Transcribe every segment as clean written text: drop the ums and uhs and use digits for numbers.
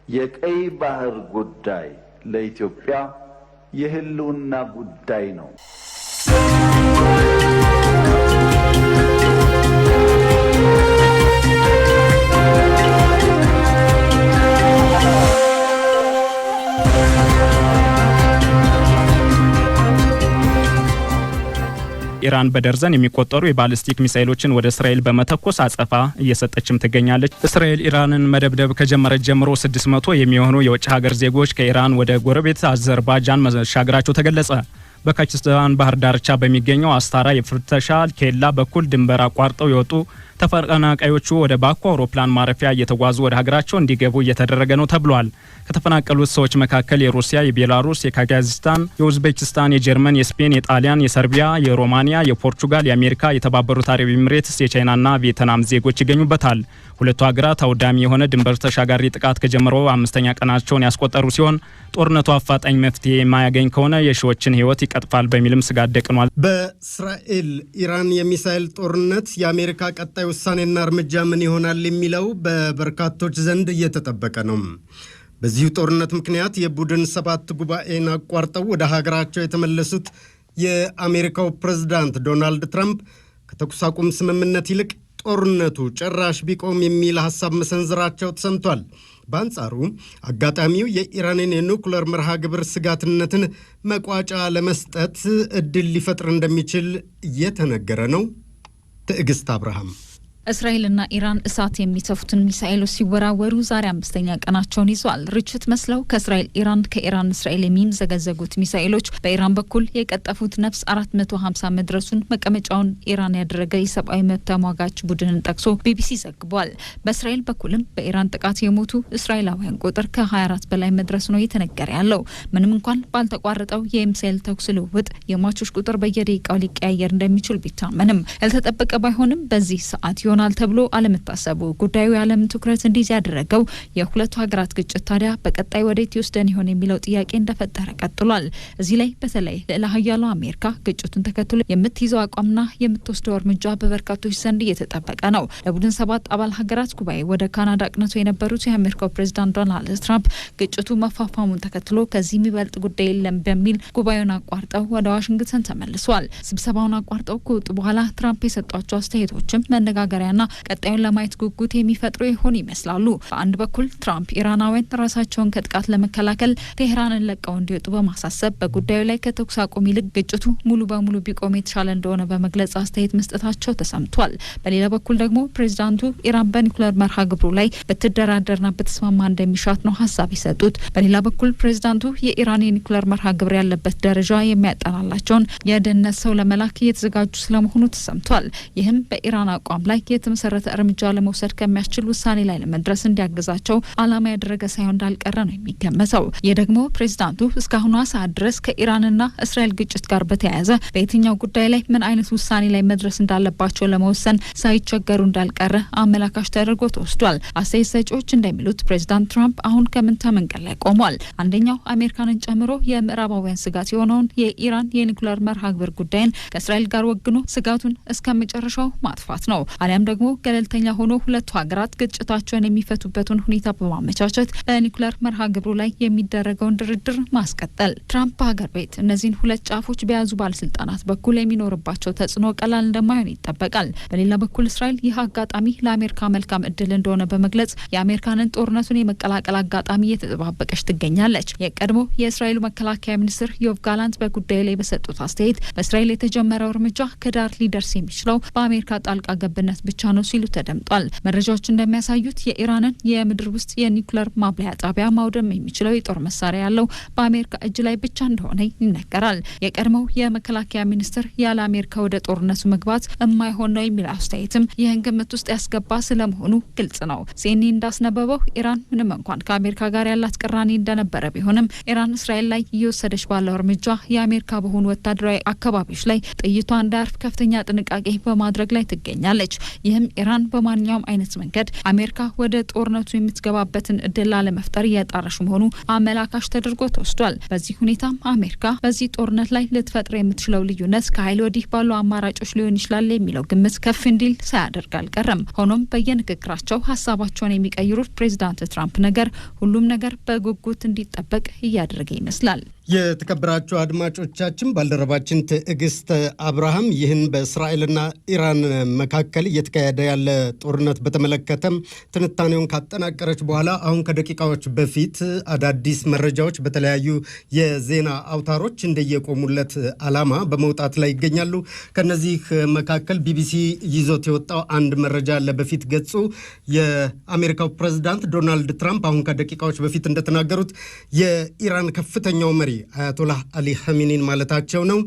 የቀይ ባህር ጉዳይ ለኢትዮጵያ የህልውና ጉዳይ ነው። ኢራን በደርዘን የሚቆጠሩ የባሊስቲክ ሚሳኤሎችን ወደ እስራኤል በመተኮስ አጸፋ እየሰጠችም ትገኛለች። እስራኤል ኢራንን መደብደብ ከጀመረች ጀምሮ 600 የሚሆኑ የውጭ ሀገር ዜጎች ከኢራን ወደ ጎረቤት አዘርባይጃን መሻገራቸው ተገለጸ። በካዛክስታን ባህር ዳርቻ በሚገኘው አስታራ የፍተሻ ኬላ በኩል ድንበር አቋርጠው የወጡ ተፈናቃዮቹ ወደ ባኩ አውሮፕላን ማረፊያ እየተጓዙ ወደ ሀገራቸው እንዲገቡ እየተደረገ ነው ተብሏል። ከተፈናቀሉት ሰዎች መካከል የሩሲያ፣ የቤላሩስ፣ የካዛክስታን፣ የኡዝቤኪስታን፣ የጀርመን፣ የስፔን፣ የጣሊያን፣ የሰርቢያ፣ የሮማኒያ፣ የፖርቹጋል፣ የአሜሪካ፣ የተባበሩት አረብ ኤሚሬትስ፣ የቻይናና ቪየትናም ዜጎች ይገኙበታል። ሁለቱ ሀገራት አውዳሚ የሆነ ድንበር ተሻጋሪ ጥቃት ከጀመረው 5ኛ ቀናቸውን ያስቆጠሩ ሲሆን ጦርነቱ አፋጣኝ መፍትሄ የማያገኝ ከሆነ የሺዎችን ሕይወት ይቀጥፋል በሚልም ስጋት ደቅኗል። በእስራኤል ኢራን የሚሳኤል ጦርነት የአሜሪካ ቀጣይ ውሳኔና እርምጃ ምን ይሆናል የሚለው በበርካቶች ዘንድ እየተጠበቀ ነው። በዚሁ ጦርነት ምክንያት የቡድን 7 ጉባኤን አቋርጠው ወደ ሀገራቸው የተመለሱት የአሜሪካው ፕሬዝዳንት ዶናልድ ትራምፕ ከተኩስ አቁም ስምምነት ይልቅ ጦርነቱ ጭራሽ ቢቆም የሚል ሐሳብ መሰንዘራቸው ተሰምቷል። በአንጻሩ አጋጣሚው የኢራንን የኑክሌር መርሃ ግብር ስጋትነትን መቋጫ ለመስጠት እድል ሊፈጥር እንደሚችል እየተነገረ ነው። ትዕግስት አብርሃም። እስራኤልና ኢራን እሳት የሚተፉትን ሚሳኤሎች ሲወራወሩ ዛሬ 5ኛ ቀናቸውን ይዟል። ርችት መስለው ከእስራኤል ኢራን ከኢራን እስራኤል የሚምዘገዘጉት ሚሳኤሎች በኢራን በኩል የቀጠፉት ነፍስ 450 መድረሱን መቀመጫውን ኢራን ያደረገ የሰብአዊ መብት ተሟጋች ቡድንን ጠቅሶ ቢቢሲ ዘግቧል። በእስራኤል በኩልም በኢራን ጥቃት የሞቱ እስራኤላውያን ቁጥር ከ24 በላይ መድረሱ ነው የተነገረ ያለው። ምንም እንኳን ባልተቋረጠው የሚሳኤል ተኩስ ልውውጥ የሟቾች ቁጥር በየደቂቃው ሊቀያየር እንደሚችል ቢታመንም ያልተጠበቀ ባይሆንም በዚህ ሰዓት ይሆናል ተብሎ አለመታሰቡ ጉዳዩ የዓለም ትኩረት እንዲይዝ ያደረገው የሁለቱ ሀገራት ግጭት ታዲያ በቀጣይ ወዴት ይወስደን ይሆን የሚለው ጥያቄ እንደፈጠረ ቀጥሏል። እዚህ ላይ በተለይ ልዕለ ኃያሏ አሜሪካ ግጭቱን ተከትሎ የምትይዘው አቋምና የምትወስደው እርምጃ በበርካቶች ዘንድ እየተጠበቀ ነው። ለቡድን 7 አባል ሀገራት ጉባኤ ወደ ካናዳ አቅንተው የነበሩት የአሜሪካው ፕሬዝዳንት ዶናልድ ትራምፕ ግጭቱ መፋፋሙን ተከትሎ ከዚህ የሚበልጥ ጉዳይ የለም በሚል ጉባኤውን አቋርጠው ወደ ዋሽንግተን ተመልሷል። ስብሰባውን አቋርጠው ከወጡ በኋላ ትራምፕ የሰጧቸው አስተያየቶችም መነጋገሪያና ቀጣዩን ለማየት ጉጉት የሚፈጥሩ ይሆን ይመስላሉ። በአንድ በኩል ትራምፕ ኢራናውያን ራሳቸውን ከጥቃት ለመከላከል ቴህራንን ለቀው እንዲወጡ በማሳሰብ በጉዳዩ ላይ ከተኩስ አቁም ይልቅ ግጭቱ ሙሉ በሙሉ ቢቆም የተሻለ እንደሆነ በመግለጽ አስተያየት መስጠታቸው ተሰምቷል። በሌላ በኩል ደግሞ ፕሬዚዳንቱ ኢራን በኒውክሌር መርሃ ግብሩ ላይ በትደራደርና በተስማማ እንደሚሻት ነው ሀሳብ የሰጡት። በሌላ በኩል ፕሬዚዳንቱ የኢራን የኒውክሌር መርሃ ግብር ያለበት ደረጃ የሚያጠናላቸውን የደህንነት ሰው ለመላክ እየተዘጋጁ ስለመሆኑ ተሰምቷል። ይህም በኢራን አቋም ላይ የተመሰረተ እርምጃ ለመውሰድ ከሚያስችል ውሳኔ ላይ ለመድረስ እንዲያግዛቸው ዓላማ ያደረገ ሳይሆን እንዳልቀረ ነው የሚገመተው። ይህ ደግሞ ፕሬዝዳንቱ እስካሁኗ ሰዓት ድረስ ከኢራንና እስራኤል ግጭት ጋር በተያያዘ በየትኛው ጉዳይ ላይ ምን አይነት ውሳኔ ላይ መድረስ እንዳለባቸው ለመወሰን ሳይቸገሩ እንዳልቀረ አመላካሽ ተደርጎ ተወስዷል። አስተያየት ሰጪዎች እንደሚሉት ፕሬዝዳንት ትራምፕ አሁን ከምንታ መንገድ ላይ ቆሟል። አንደኛው አሜሪካንን ጨምሮ የምዕራባውያን ስጋት የሆነውን የኢራን የኒውክሌር መርሃ ግብር ጉዳይን ከእስራኤል ጋር ወግኖ ስጋቱን እስከ መጨረሻው ማጥፋት ነው። አሊያም ደግሞ ገለልተኛ ሆኖ ሁለቱ ሀገራት ግጭታቸውን የሚፈቱበትን ሁኔታ በማመቻቸት በኒውክሌር መርሃ ግብሩ ላይ የሚደረገውን ድርድር ማስቀጠል። ትራምፕ በሀገር ቤት እነዚህን ሁለት ጫፎች በያዙ ባለስልጣናት በኩል የሚኖርባቸው ተጽዕኖ ቀላል እንደማይሆን ይጠበቃል። በሌላ በኩል እስራኤል ይህ አጋጣሚ ለአሜሪካ መልካም እድል እንደሆነ በመግለጽ የአሜሪካንን ጦርነቱን የመቀላቀል አጋጣሚ እየተጠባበቀች ትገኛለች። የቀድሞ የእስራኤሉ መከላከያ ሚኒስትር ዮቭ ጋላንት በጉዳዩ ላይ በሰጡት አስተያየት በእስራኤል የተጀመረው እርምጃ ከዳር ሊደርስ የሚችለው በአሜሪካ ጣልቃ ገብነት ብቻ ነው ሲሉ ተደምጧል። መረጃዎች እንደሚያሳዩት የኢራንን የምድር ውስጥ የኒውክሌር ማብላያ ጣቢያ ማውደም የሚችለው የጦር መሳሪያ ያለው በአሜሪካ እጅ ላይ ብቻ እንደሆነ ይነገራል። የቀድሞው የመከላከያ ሚኒስትር ያለ አሜሪካ ወደ ጦርነቱ መግባት የማይሆን ነው የሚል አስተያየትም ይህን ግምት ውስጥ ያስገባ ስለመሆኑ ግልጽ ነው። ሲኤንኤን እንዳስነበበው ኢራን ምንም እንኳን ከአሜሪካ ጋር ያላት ቅራኔ እንደነበረ ቢሆንም ኢራን እስራኤል ላይ እየወሰደች ባለው እርምጃ የአሜሪካ በሆኑ ወታደራዊ አካባቢዎች ላይ ጥይቷ እንዳያርፍ ከፍተኛ ጥንቃቄ በማድረግ ላይ ትገኛለች። ይህም ኢራን በማንኛውም አይነት መንገድ አሜሪካ ወደ ጦርነቱ የምትገባበትን እድል ለመፍጠር እየጣረች መሆኑ አመላካሽ ተደርጎ ተወስዷል። በዚህ ሁኔታም አሜሪካ በዚህ ጦርነት ላይ ልትፈጥር የምትችለው ልዩነት ከኃይል ወዲህ ባሉ አማራጮች ሊሆን ይችላል የሚለው ግምት ከፍ እንዲል ሳያደርግ አልቀረም። ሆኖም በየንግግራቸው ሀሳባቸውን የሚቀይሩት ፕሬዝዳንት ትራምፕ ነገር ሁሉም ነገር በጉጉት እንዲጠበቅ እያደረገ ይመስላል። የተከበራችሁ አድማጮቻችን፣ ባልደረባችን ትዕግስት አብርሃም ይህን በእስራኤልና ኢራን መካከል እየተካሄደ ያለ ጦርነት በተመለከተም ትንታኔውን ካጠናቀረች በኋላ አሁን ከደቂቃዎች በፊት አዳዲስ መረጃዎች በተለያዩ የዜና አውታሮች እንደየቆሙለት ዓላማ በመውጣት ላይ ይገኛሉ። ከነዚህ መካከል ቢቢሲ ይዞት የወጣው አንድ መረጃ አለ። በፊት ገጹ የአሜሪካው ፕሬዝዳንት ዶናልድ ትራምፕ አሁን ከደቂቃዎች በፊት እንደተናገሩት የኢራን ከፍተኛው መሪ አያቶላህ አሊ ኻሜኒን ማለታቸው ነው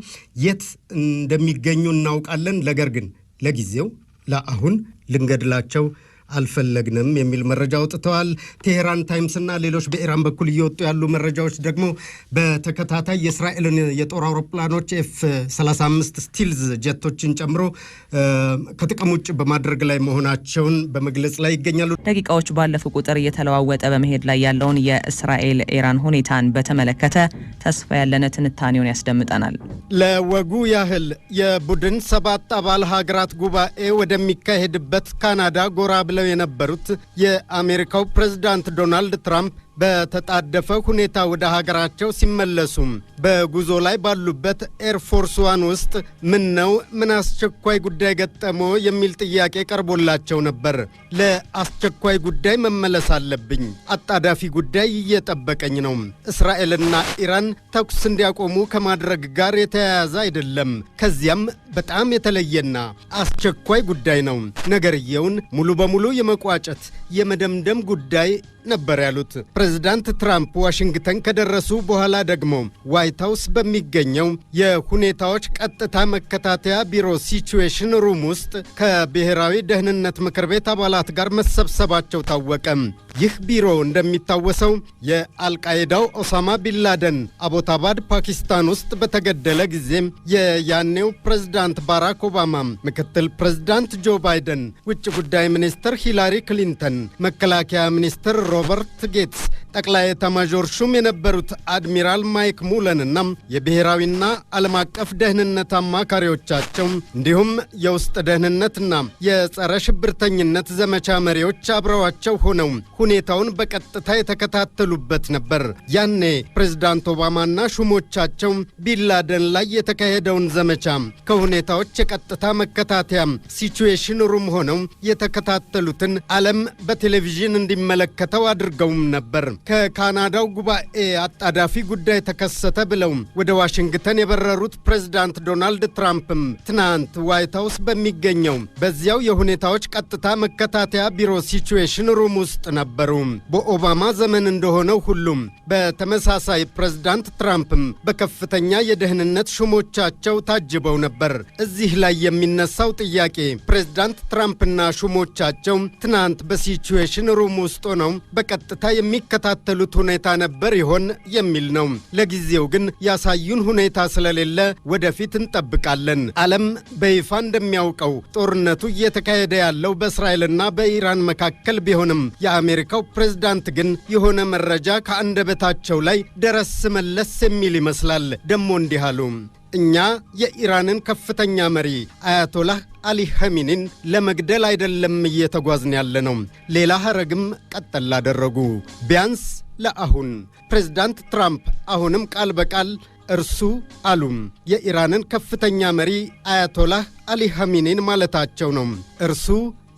የት እንደሚገኙ እናውቃለን፣ ነገር ግን ለጊዜው ለአሁን ልንገድላቸው አልፈለግንም የሚል መረጃ አውጥተዋል። ቴሄራን ታይምስና ሌሎች በኢራን በኩል እየወጡ ያሉ መረጃዎች ደግሞ በተከታታይ የእስራኤልን የጦር አውሮፕላኖች F-35 ስቲልዝ ጀቶችን ጨምሮ ከጥቅም ውጭ በማድረግ ላይ መሆናቸውን በመግለጽ ላይ ይገኛሉ። ደቂቃዎች ባለፉ ቁጥር እየተለዋወጠ በመሄድ ላይ ያለውን የእስራኤል ኢራን ሁኔታን በተመለከተ ተስፋ ያለን ትንታኔውን ያስደምጠናል። ለወጉ ያህል የቡድን 7 አባል ሀገራት ጉባኤ ወደሚካሄድበት ካናዳ ጎራ ብለው የነበሩት የአሜሪካው ፕሬዝዳንት ዶናልድ ትራምፕ በተጣደፈ ሁኔታ ወደ ሀገራቸው ሲመለሱ በጉዞ ላይ ባሉበት ኤርፎርስ ዋን ውስጥ ምን አስቸኳይ ጉዳይ ገጠመው የሚል ጥያቄ ቀርቦላቸው ነበር። ለአስቸኳይ ጉዳይ መመለስ አለብኝ፣ አጣዳፊ ጉዳይ እየጠበቀኝ ነው። እስራኤልና ኢራን ተኩስ እንዲያቆሙ ከማድረግ ጋር የተያያዘ አይደለም፣ ከዚያም በጣም የተለየና አስቸኳይ ጉዳይ ነው። ነገርየውን ሙሉ በሙሉ የመቋጨት የመደምደም ጉዳይ ነበር ያሉት ፕሬዝዳንት ትራምፕ ዋሽንግተን ከደረሱ በኋላ ደግሞ ዋይት ሃውስ በሚገኘው የሁኔታዎች ቀጥታ መከታተያ ቢሮ ሲቹዌሽን ሩም ውስጥ ከብሔራዊ ደህንነት ምክር ቤት አባላት ጋር መሰብሰባቸው ታወቀ። ይህ ቢሮ እንደሚታወሰው የአልቃይዳው ኦሳማ ቢንላደን አቦታባድ ፓኪስታን ውስጥ በተገደለ ጊዜ የያኔው ፕሬዝዳንት ባራክ ኦባማ፣ ምክትል ፕሬዝዳንት ጆ ባይደን፣ ውጭ ጉዳይ ሚኒስትር ሂላሪ ክሊንተን፣ መከላከያ ሚኒስትር ሮበርት ጌትስ፣ ጠቅላይ ኤታማዦር ሹም የነበሩት አድሚራል ማይክ ሙለንና የብሔራዊና ዓለም አቀፍ ደህንነት አማካሪዎቻቸው እንዲሁም የውስጥ ደህንነትና የጸረ ሽብርተኝነት ዘመቻ መሪዎች አብረዋቸው ሆነው ሁኔታውን በቀጥታ የተከታተሉበት ነበር። ያኔ ፕሬዝዳንት ኦባማና ሹሞቻቸው ቢንላደን ላይ የተካሄደውን ዘመቻ ከሁኔታዎች የቀጥታ መከታተያ ሲቹዌሽን ሩም ሆነው የተከታተሉትን ዓለም በቴሌቪዥን እንዲመለከተው አድርገውም ነበር። ከካናዳው ጉባኤ አጣዳፊ ጉዳይ ተከሰተ ብለው ወደ ዋሽንግተን የበረሩት ፕሬዝዳንት ዶናልድ ትራምፕም ትናንት ዋይት ሃውስ በሚገኘው በዚያው የሁኔታዎች ቀጥታ መከታተያ ቢሮ ሲቹዌሽን ሩም ውስጥ ነበሩ። በኦባማ ዘመን እንደሆነው ሁሉም በተመሳሳይ ፕሬዝዳንት ትራምፕም በከፍተኛ የደህንነት ሹሞቻቸው ታጅበው ነበር። እዚህ ላይ የሚነሳው ጥያቄ ፕሬዝዳንት ትራምፕና ሹሞቻቸው ትናንት በሲቹዌሽን ሩም ውስጥ ሆነው በቀጥታ የሚከታተሉት ሁኔታ ነበር ይሆን የሚል ነው። ለጊዜው ግን ያሳዩን ሁኔታ ስለሌለ ወደፊት እንጠብቃለን። ዓለም በይፋ እንደሚያውቀው ጦርነቱ እየተካሄደ ያለው በእስራኤልና በኢራን መካከል ቢሆንም የአሜሪካው ፕሬዝዳንት ግን የሆነ መረጃ ከአንደበታቸው ላይ ደረስ መለስ የሚል ይመስላል። ደሞ እንዲህ አሉ። እኛ የኢራንን ከፍተኛ መሪ አያቶላህ አሊ ኻሜኒን ለመግደል አይደለም እየተጓዝን ያለ ነው። ሌላ ሐረግም ቀጠል አደረጉ። ቢያንስ ለአሁን ፕሬዝዳንት ትራምፕ አሁንም ቃል በቃል እርሱ አሉም የኢራንን ከፍተኛ መሪ አያቶላህ አሊ ኻሜኒን ማለታቸው ነው። እርሱ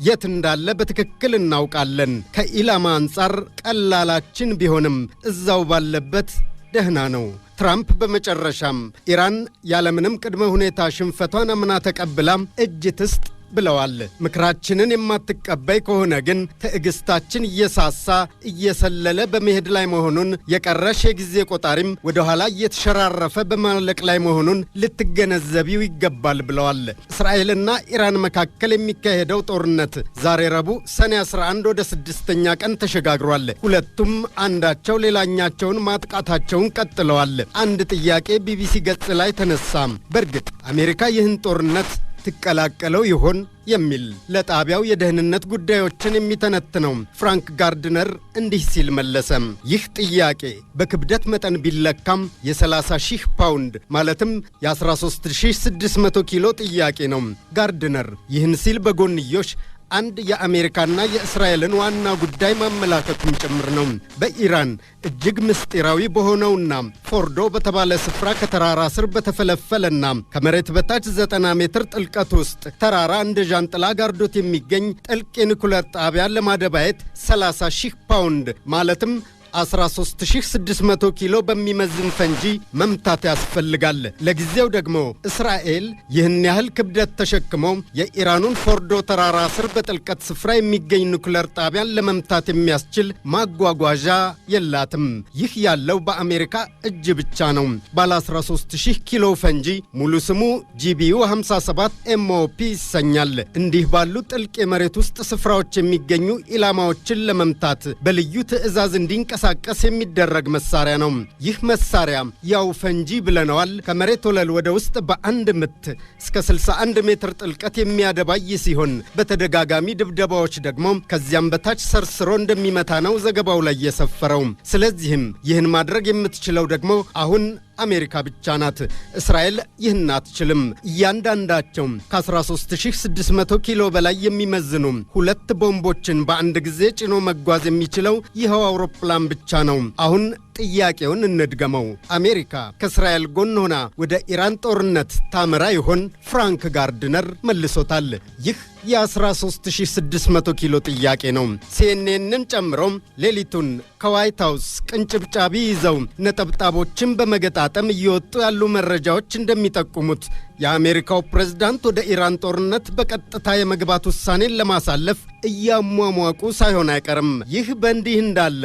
የት እንዳለ በትክክል እናውቃለን። ከኢላማ አንጻር ቀላላችን ቢሆንም እዛው ባለበት ደህና ነው። ትራምፕ በመጨረሻም ኢራን ያለምንም ቅድመ ሁኔታ ሽንፈቷን አምና ተቀብላ እጅ ትስጥ ብለዋል። ምክራችንን የማትቀበይ ከሆነ ግን ትዕግስታችን እየሳሳ እየሰለለ በመሄድ ላይ መሆኑን፣ የቀረሽ የጊዜ ቆጣሪም ወደ ኋላ እየተሸራረፈ በማለቅ ላይ መሆኑን ልትገነዘቢው ይገባል ብለዋል። እስራኤልና ኢራን መካከል የሚካሄደው ጦርነት ዛሬ ረቡዕ ሰኔ 11 ወደ 6ኛ ቀን ተሸጋግሯል። ሁለቱም አንዳቸው ሌላኛቸውን ማጥቃታቸውን ቀጥለዋል። አንድ ጥያቄ ቢቢሲ ገጽ ላይ ተነሳ። በእርግጥ አሜሪካ ይህን ጦርነት ትቀላቀለው ይሆን የሚል ለጣቢያው የደህንነት ጉዳዮችን የሚተነትነው ፍራንክ ጋርድነር እንዲህ ሲል መለሰ። ይህ ጥያቄ በክብደት መጠን ቢለካም የ30,000 ፓውንድ ማለትም የ13,600 ኪሎ ጥያቄ ነው። ጋርድነር ይህን ሲል በጎንዮሽ አንድ የአሜሪካና የእስራኤልን ዋና ጉዳይ ማመላከቱን ጭምር ነው። በኢራን እጅግ ምስጢራዊ በሆነውና ፎርዶ በተባለ ስፍራ ከተራራ ስር በተፈለፈለና ከመሬት በታች 90 ሜትር ጥልቀት ውስጥ ተራራ እንደ ዣንጥላ ጋርዶት የሚገኝ ጥልቅ የኒኩሌር ጣቢያ ለማደባየት 30,000 ፓውንድ ማለትም 13,600 ኪሎ በሚመዝን ፈንጂ መምታት ያስፈልጋል። ለጊዜው ደግሞ እስራኤል ይህን ያህል ክብደት ተሸክሞ የኢራኑን ፎርዶ ተራራ ስር በጥልቀት ስፍራ የሚገኝ ኒኩሌር ጣቢያን ለመምታት የሚያስችል ማጓጓዣ የላትም። ይህ ያለው በአሜሪካ እጅ ብቻ ነው። ባለ 13,000 ኪሎ ፈንጂ ሙሉ ስሙ GBU 57 MOP ይሰኛል። እንዲህ ባሉ ጥልቅ የመሬት ውስጥ ስፍራዎች የሚገኙ ኢላማዎችን ለመምታት በልዩ ትዕዛዝ እንዲንቀሳቀስ የሚደረግ መሳሪያ ነው። ይህ መሳሪያ ያው ፈንጂ ብለነዋል። ከመሬት ወለል ወደ ውስጥ በአንድ ምት እስከ 61 ሜትር ጥልቀት የሚያደባይ ሲሆን በተደጋጋሚ ድብደባዎች ደግሞ ከዚያም በታች ሰርስሮ እንደሚመታ ነው ዘገባው ላይ የሰፈረው። ስለዚህም ይህን ማድረግ የምትችለው ደግሞ አሁን አሜሪካ ብቻ ናት። እስራኤል ይህን አትችልም። እያንዳንዳቸው ከ13,600 ኪሎ በላይ የሚመዝኑ 2 ቦምቦችን በአንድ ጊዜ ጭኖ መጓዝ የሚችለው ይኸው አውሮፕላን ብቻ ነው። አሁን ጥያቄውን እንድገመው። አሜሪካ ከእስራኤል ጎን ሆና ወደ ኢራን ጦርነት ታመራ ይሆን? ፍራንክ ጋርድነር መልሶታል። ይህ የ13,600 ኪሎ ጥያቄ ነው። ሲኤንኤንን ጨምሮ ሌሊቱን ከዋይት ሃውስ ቅንጭብጫቢ ይዘው ነጠብጣቦችን በመገጣጠም እየወጡ ያሉ መረጃዎች እንደሚጠቁሙት የአሜሪካው ፕሬዝዳንት ወደ ኢራን ጦርነት በቀጥታ የመግባት ውሳኔን ለማሳለፍ እያሟሟቁ ሳይሆን አይቀርም። ይህ በእንዲህ እንዳለ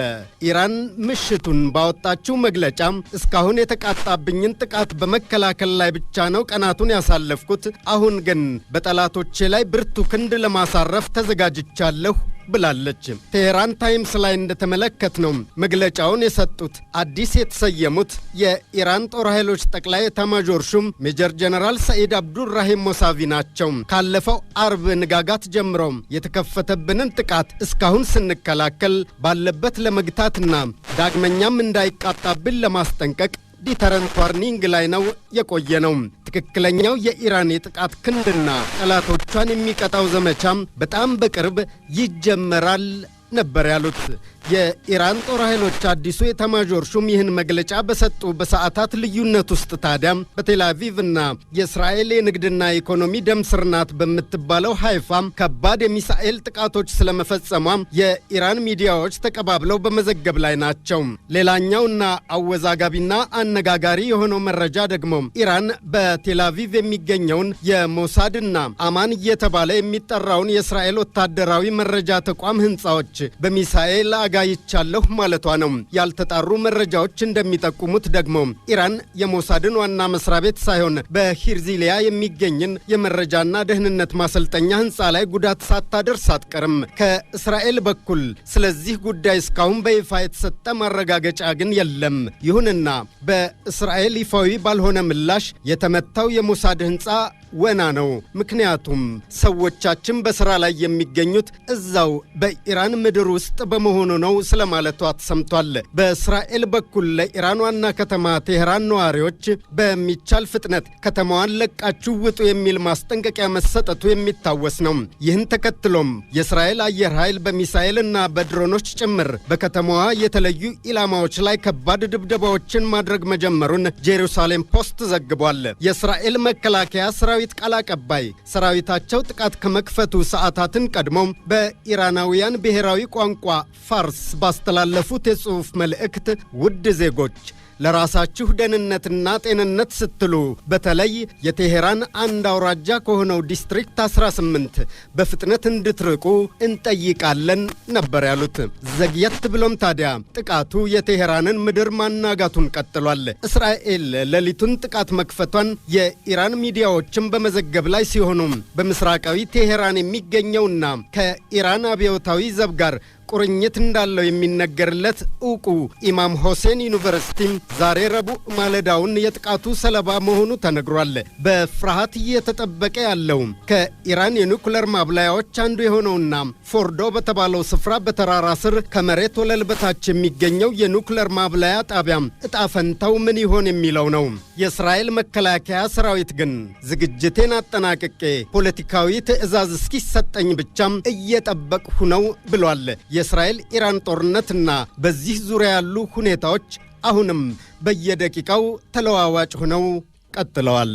ኢራን ምሽቱን ባወጣችው መግለጫ እስካሁን የተቃጣብኝን ጥቃት በመከላከል ላይ ብቻ ነው ቀናቱን ያሳለፍኩት፣ አሁን ግን በጠላቶቼ ላይ ብርቱ ክንድ ለማሳረፍ ተዘጋጅቻለሁ ብላለች። ቴሄራን ታይምስ ላይ እንደተመለከትነው መግለጫውን የሰጡት አዲስ የተሰየሙት የኢራን ጦር ኃይሎች ጠቅላይ ኤታማዦር ሹም ሜጀር ጀነራል ሰኢድ አብዱራሂም ሞሳቪ ናቸው። ካለፈው አርብ ንጋጋት ጀምሮ የተከፈተብንን ጥቃት እስካሁን ስንከላከል ባለበት ለመግታትና ዳግመኛም እንዳይቃጣብን ለማስጠንቀቅ ዲተረንት ዋርኒንግ ላይ ነው የቆየ ነው። ትክክለኛው የኢራን የጥቃት ክንድና ጠላቶቿን የሚቀጣው ዘመቻም በጣም በቅርብ ይጀመራል ነበር ያሉት። የኢራን ጦር ኃይሎች አዲሱ ኤታማዦር ሹም ይህን መግለጫ በሰጡ በሰዓታት ልዩነት ውስጥ ታዲያ በቴል አቪቭና የእስራኤል የንግድና ኢኮኖሚ ደም ስር ናት በምትባለው ሃይፋም ከባድ የሚሳኤል ጥቃቶች ስለመፈጸሟ የኢራን ሚዲያዎች ተቀባብለው በመዘገብ ላይ ናቸው። ሌላኛውና አወዛጋቢና አነጋጋሪ የሆነው መረጃ ደግሞ ኢራን በቴል አቪቭ የሚገኘውን የሞሳድና አማን እየተባለ የሚጠራውን የእስራኤል ወታደራዊ መረጃ ተቋም ህንፃዎች በሚሳኤል አጋይቻለሁ ማለቷ ነው። ያልተጣሩ መረጃዎች እንደሚጠቁሙት ደግሞ ኢራን የሞሳድን ዋና መስሪያ ቤት ሳይሆን በሂርዚሊያ የሚገኝን የመረጃና ደህንነት ማሰልጠኛ ህንፃ ላይ ጉዳት ሳታደርስ አትቀርም። ከእስራኤል በኩል ስለዚህ ጉዳይ እስካሁን በይፋ የተሰጠ ማረጋገጫ ግን የለም። ይሁንና በእስራኤል ይፋዊ ባልሆነ ምላሽ የተመታው የሞሳድ ህንፃ ወና ነው። ምክንያቱም ሰዎቻችን በስራ ላይ የሚገኙት እዛው በኢራን ምድር ውስጥ በመሆኑ ነው ስለማለቷ ተሰምቷል። በእስራኤል በኩል ለኢራን ዋና ከተማ ቴሄራን ነዋሪዎች በሚቻል ፍጥነት ከተማዋን ለቃችሁ ውጡ የሚል ማስጠንቀቂያ መሰጠቱ የሚታወስ ነው። ይህን ተከትሎም የእስራኤል አየር ኃይል በሚሳኤልና በድሮኖች ጭምር በከተማዋ የተለዩ ኢላማዎች ላይ ከባድ ድብደባዎችን ማድረግ መጀመሩን ጄሩሳሌም ፖስት ዘግቧል። የእስራኤል መከላከያ ሰራዊት ቃል አቀባይ ሰራዊታቸው ጥቃት ከመክፈቱ ሰዓታትን ቀድሞ በኢራናውያን ብሔራዊ ቋንቋ ፋርስ ባስተላለፉት የጽሑፍ መልእክት ውድ ዜጎች ለራሳችሁ ደህንነትና ጤንነት ስትሉ በተለይ የቴሄራን አንድ አውራጃ ከሆነው ዲስትሪክት 18 በፍጥነት እንድትርቁ እንጠይቃለን ነበር ያሉት። ዘግየት ብሎም ታዲያ ጥቃቱ የቴሄራንን ምድር ማናጋቱን ቀጥሏል። እስራኤል ሌሊቱን ጥቃት መክፈቷን የኢራን ሚዲያዎችም በመዘገብ ላይ ሲሆኑ በምስራቃዊ ቴሄራን የሚገኘውና ከኢራን አብዮታዊ ዘብ ጋር ቁርኝት እንዳለው የሚነገርለት ዕውቁ ኢማም ሁሴን ዩኒቨርሲቲ ዛሬ ረቡዕ ማለዳውን የጥቃቱ ሰለባ መሆኑ ተነግሯል። በፍርሃት እየተጠበቀ ያለው ከኢራን የኒውክሌር ማብላያዎች አንዱ የሆነውና ፎርዶ በተባለው ስፍራ በተራራ ስር ከመሬት ወለል በታች የሚገኘው የኒውክሌር ማብላያ ጣቢያ ዕጣ ፈንታው ምን ይሆን የሚለው ነው። የእስራኤል መከላከያ ሰራዊት ግን ዝግጅቴን አጠናቅቄ ፖለቲካዊ ትዕዛዝ እስኪሰጠኝ ብቻም እየጠበቅሁ ነው ብሏል። የእስራኤል ኢራን ጦርነትና በዚህ ዙሪያ ያሉ ሁኔታዎች አሁንም በየደቂቃው ተለዋዋጭ ሆነው ቀጥለዋል።